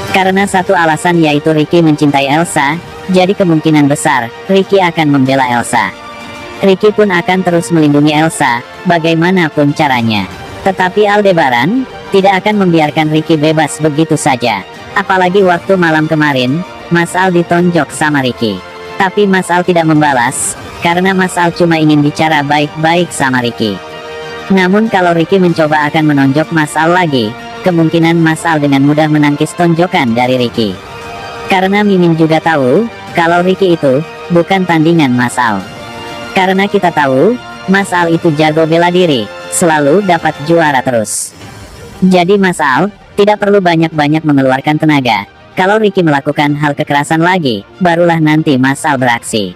Karena satu alasan yaitu Ricky mencintai Elsa, jadi kemungkinan besar, Ricky akan membela Elsa. Ricky pun akan terus melindungi Elsa, bagaimanapun caranya. Tetapi Aldebaran tidak akan membiarkan Ricky bebas begitu saja. Apalagi waktu malam kemarin, Mas Al ditonjok sama Ricky. Tapi Mas Al tidak membalas, karena Mas Al cuma ingin bicara baik-baik sama Ricky. Namun kalau Ricky mencoba akan menonjok Mas Al lagi, kemungkinan Mas Al dengan mudah menangkis tonjokan dari Ricky. Karena Mimin juga tahu, kalau Ricky itu bukan tandingan Mas Al. Karena kita tahu, Mas Al itu jago bela diri, selalu dapat juara terus. Jadi Mas Al tidak perlu banyak-banyak mengeluarkan tenaga. Kalau Ricky melakukan hal kekerasan lagi, barulah nanti Mas Al beraksi.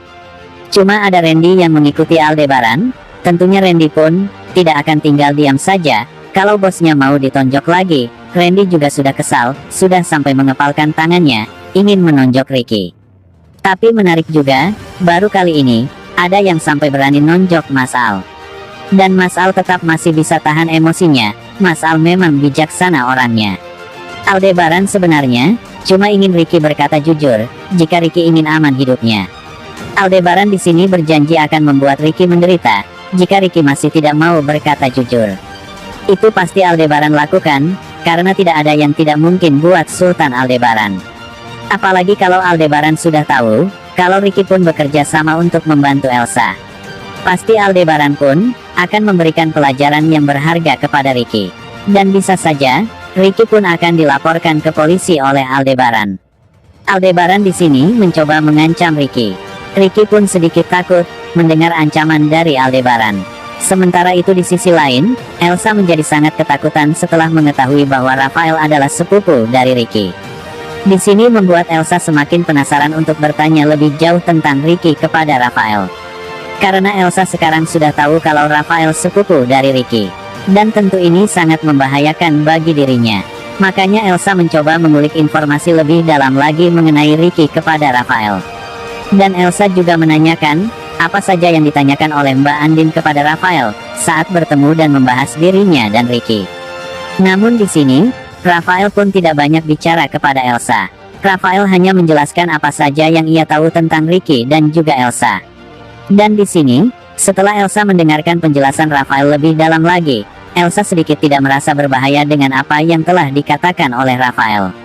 Cuma ada Randy yang mengikuti Aldebaran, tentunya Randy pun tidak akan tinggal diam saja. Kalau bosnya mau ditonjok lagi, Randy juga sudah kesal, sudah sampai mengepalkan tangannya, ingin menonjok Ricky. Tapi menarik juga, baru kali ini, ada yang sampai berani nonjok Mas Al. Dan Mas Al tetap masih bisa tahan emosinya. Mas Al memang bijaksana orangnya. Aldebaran sebenarnya cuma ingin Ricky berkata jujur, jika Ricky ingin aman hidupnya. Aldebaran di sini berjanji akan membuat Ricky menderita, jika Ricky masih tidak mau berkata jujur. Itu pasti Aldebaran lakukan, karena tidak ada yang tidak mungkin buat Sultan Aldebaran. Apalagi kalau Aldebaran sudah tahu, kalau Ricky pun bekerja sama untuk membantu Elsa. Pasti Aldebaran pun akan memberikan pelajaran yang berharga kepada Ricky. Dan bisa saja, Ricky pun akan dilaporkan ke polisi oleh Aldebaran. Aldebaran di sini mencoba mengancam Ricky. Ricky pun sedikit takut mendengar ancaman dari Aldebaran. Sementara itu di sisi lain, Elsa menjadi sangat ketakutan setelah mengetahui bahwa Rafael adalah sepupu dari Ricky. Di sini membuat Elsa semakin penasaran untuk bertanya lebih jauh tentang Ricky kepada Rafael. Karena Elsa sekarang sudah tahu kalau Rafael sepupu dari Ricky. Dan tentu ini sangat membahayakan bagi dirinya. Makanya Elsa mencoba mengulik informasi lebih dalam lagi mengenai Ricky kepada Rafael. Dan Elsa juga menanyakan, apa saja yang ditanyakan oleh Mbak Andin kepada Rafael, saat bertemu dan membahas dirinya dan Ricky. Namun di sini, Rafael pun tidak banyak bicara kepada Elsa. Rafael hanya menjelaskan apa saja yang ia tahu tentang Ricky dan juga Elsa. Dan di sini, setelah Elsa mendengarkan penjelasan Rafael lebih dalam lagi, Elsa sedikit tidak merasa berbahaya dengan apa yang telah dikatakan oleh Rafael.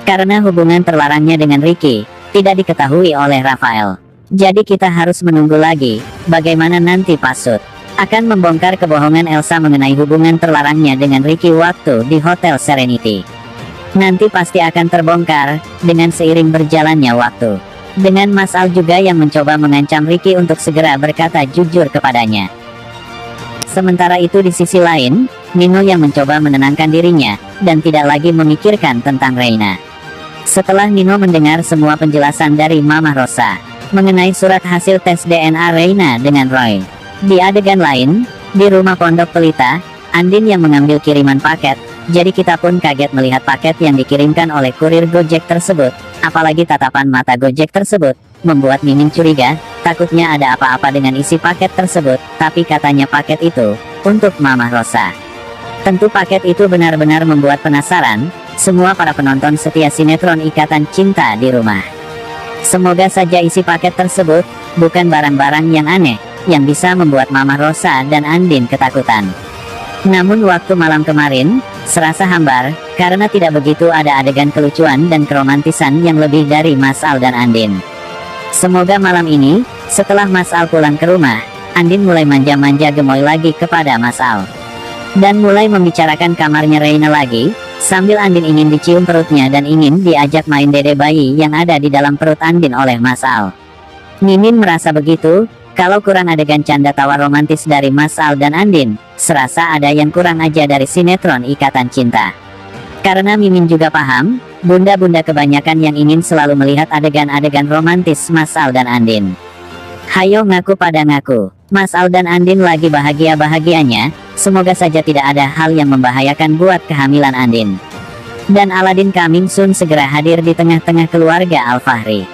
Karena hubungan terlarangnya dengan Ricky tidak diketahui oleh Rafael. Jadi kita harus menunggu lagi, bagaimana nanti Pasut akan membongkar kebohongan Elsa mengenai hubungan terlarangnya dengan Ricky waktu di Hotel Serenity. Nanti pasti akan terbongkar, dengan seiring berjalannya waktu. Dengan Mas Al juga yang mencoba mengancam Ricky untuk segera berkata jujur kepadanya. Sementara itu di sisi lain, Nino yang mencoba menenangkan dirinya, dan tidak lagi memikirkan tentang Reina. Setelah Nino mendengar semua penjelasan dari Mama Rosa, mengenai surat hasil tes DNA Reina dengan Roy. Di adegan lain, di rumah Pondok Pelita, Andin yang mengambil kiriman paket, jadi kita pun kaget melihat paket yang dikirimkan oleh kurir Gojek tersebut. Apalagi tatapan mata Gojek tersebut, membuat Mimin curiga, takutnya ada apa-apa dengan isi paket tersebut, tapi katanya paket itu, untuk Mama Rosa. Tentu paket itu benar-benar membuat penasaran, semua para penonton setia sinetron Ikatan Cinta di rumah. Semoga saja isi paket tersebut, bukan barang-barang yang aneh, yang bisa membuat Mama Rosa dan Andin ketakutan. Namun waktu malam kemarin, serasa hambar, karena tidak begitu ada adegan kelucuan dan keromantisan yang lebih dari Mas Al dan Andin. Semoga malam ini, setelah Mas Al pulang ke rumah, Andin mulai manja-manja gemoy lagi kepada Mas Al. Dan mulai membicarakan kamarnya Reina lagi, sambil Andin ingin dicium perutnya dan ingin diajak main dede bayi yang ada di dalam perut Andin oleh Mas Al. Mimin merasa begitu, kalau kurang adegan canda tawa romantis dari Mas Al dan Andin, serasa ada yang kurang aja dari sinetron Ikatan Cinta. Karena Mimin juga paham, bunda-bunda kebanyakan yang ingin selalu melihat adegan-adegan romantis Mas Al dan Andin. Hayo ngaku pada ngaku, Mas Al dan Andin lagi bahagia-bahagianya, semoga saja tidak ada hal yang membahayakan buat kehamilan Andin. Dan Aladin coming soon segera hadir di tengah-tengah keluarga Al-Fahri.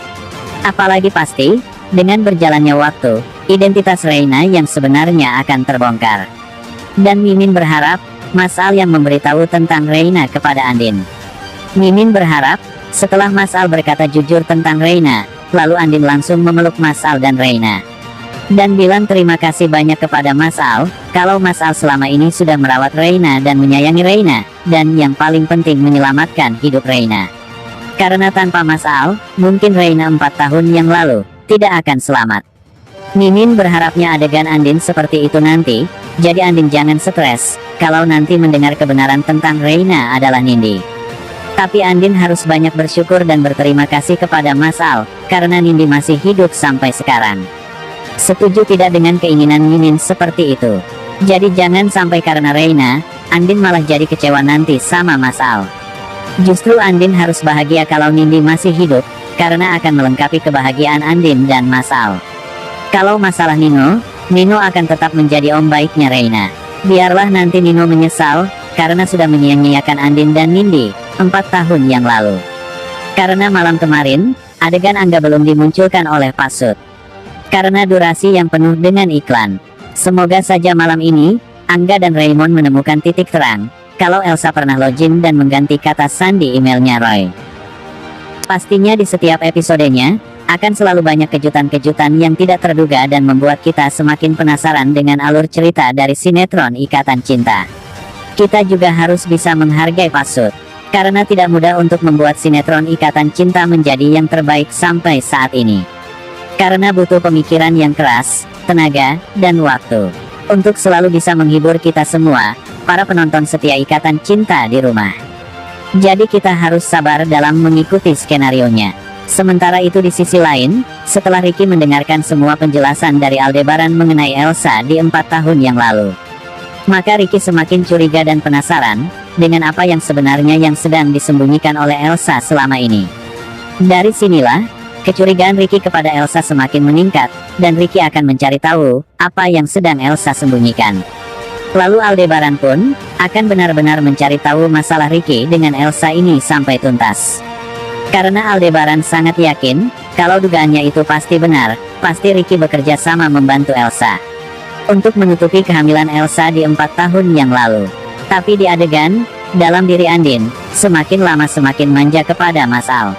Apalagi pasti, dengan berjalannya waktu, identitas Reina yang sebenarnya akan terbongkar. Dan Mimin berharap, Mas Al yang memberitahu tentang Reina kepada Andin. Mimin berharap, Setelah Mas Al berkata jujur tentang Reina, lalu Andin langsung memeluk Mas Al dan Reina. Dan bilang terima kasih banyak kepada Mas Al, kalau Mas Al selama ini sudah merawat Reina dan menyayangi Reina, dan yang paling penting menyelamatkan hidup Reina. Karena tanpa Mas Al, mungkin Reina 4 tahun yang lalu, tidak akan selamat. Mimin berharapnya adegan Andin seperti itu nanti, jadi Andin jangan stres, kalau nanti mendengar kebenaran tentang Reina adalah Nindi. Tapi Andin harus banyak bersyukur dan berterima kasih kepada Mas Al, karena Nindi masih hidup sampai sekarang. Setuju tidak dengan keinginan Mimin seperti itu? Jadi jangan sampai karena Reina, Andin malah jadi kecewa nanti sama Mas Al. Justru Andin harus bahagia kalau Nindi masih hidup, karena akan melengkapi kebahagiaan Andin dan Mas Al. Kalau masalah Nino, Nino akan tetap menjadi om baiknya Reina. Biarlah nanti Nino menyesal, karena sudah menyia-nyiakan Andin dan Nindi, 4 tahun yang lalu. Karena malam kemarin, adegan Angga belum dimunculkan oleh Pak Sud. Karena durasi yang penuh dengan iklan. Semoga saja malam ini, Angga dan Raymond menemukan titik terang, kalau Elsa pernah login dan mengganti kata sandi emailnya Roy. Pastinya di setiap episodenya, akan selalu banyak kejutan-kejutan yang tidak terduga dan membuat kita semakin penasaran dengan alur cerita dari sinetron Ikatan Cinta. Kita juga harus bisa menghargai Pak Sud, karena tidak mudah untuk membuat sinetron Ikatan Cinta menjadi yang terbaik sampai saat ini. Karena butuh pemikiran yang keras, tenaga, dan waktu. Untuk selalu bisa menghibur kita semua, para penonton setia Ikatan Cinta di rumah. Jadi kita harus sabar dalam mengikuti skenarionya. Sementara itu di sisi lain, setelah Ricky mendengarkan semua penjelasan dari Aldebaran mengenai Elsa di 4 tahun yang lalu, maka Ricky semakin curiga dan penasaran, dengan apa yang sebenarnya yang sedang disembunyikan oleh Elsa selama ini. Dari sinilah, kecurigaan Ricky kepada Elsa semakin meningkat, dan Ricky akan mencari tahu, apa yang sedang Elsa sembunyikan. Lalu Aldebaran pun, akan benar-benar mencari tahu masalah Ricky dengan Elsa ini sampai tuntas. Karena Aldebaran sangat yakin, kalau dugaannya itu pasti benar, pasti Ricky bekerja sama membantu Elsa untuk menutupi kehamilan Elsa di 4 tahun yang lalu. Tapi di adegan, dalam diri Andin, semakin lama semakin manja kepada Mas Al.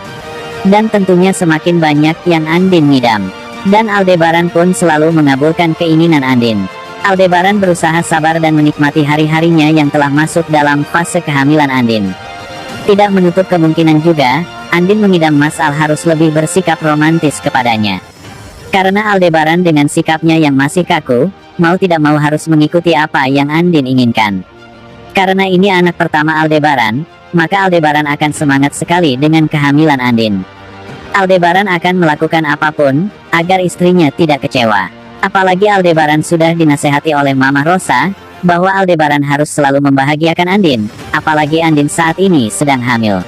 Dan tentunya semakin banyak yang Andin ngidam. Dan Aldebaran pun selalu mengabulkan keinginan Andin. Aldebaran berusaha sabar dan menikmati hari-harinya yang telah masuk dalam fase kehamilan Andin. Tidak menutup kemungkinan juga, Andin mengidam Mas Al harus lebih bersikap romantis kepadanya. Karena Aldebaran dengan sikapnya yang masih kaku, mau tidak mau harus mengikuti apa yang Andin inginkan. Karena ini anak pertama Aldebaran, maka Aldebaran akan semangat sekali dengan kehamilan Andin. Aldebaran akan melakukan apapun, agar istrinya tidak kecewa. Apalagi Aldebaran sudah dinasehati oleh Mama Rosa, bahwa Aldebaran harus selalu membahagiakan Andin, apalagi Andin saat ini sedang hamil.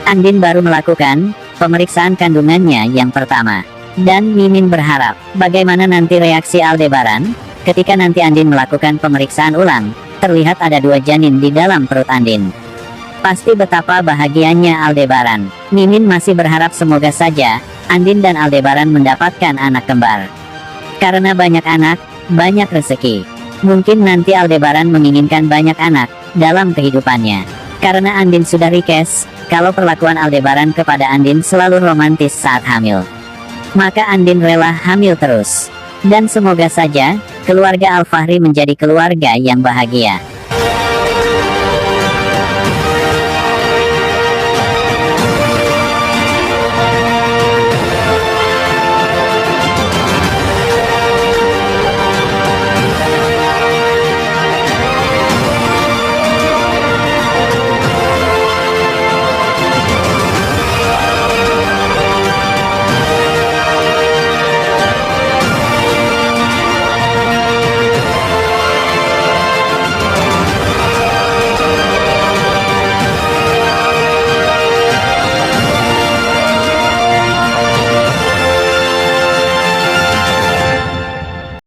Andin baru melakukan pemeriksaan kandungannya yang pertama. Dan Mimin berharap, bagaimana nanti reaksi Aldebaran, ketika nanti Andin melakukan pemeriksaan ulang, terlihat ada 2 janin di dalam perut Andin. Pasti betapa bahagianya Aldebaran. Mimin masih berharap semoga saja, Andin dan Aldebaran mendapatkan anak kembar. Karena banyak anak, banyak rezeki. Mungkin nanti Aldebaran menginginkan banyak anak, dalam kehidupannya. Karena Andin sudah request, kalau perlakuan Aldebaran kepada Andin selalu romantis saat hamil. Maka Andin rela hamil terus. Dan semoga saja, keluarga Al-Fahri menjadi keluarga yang bahagia.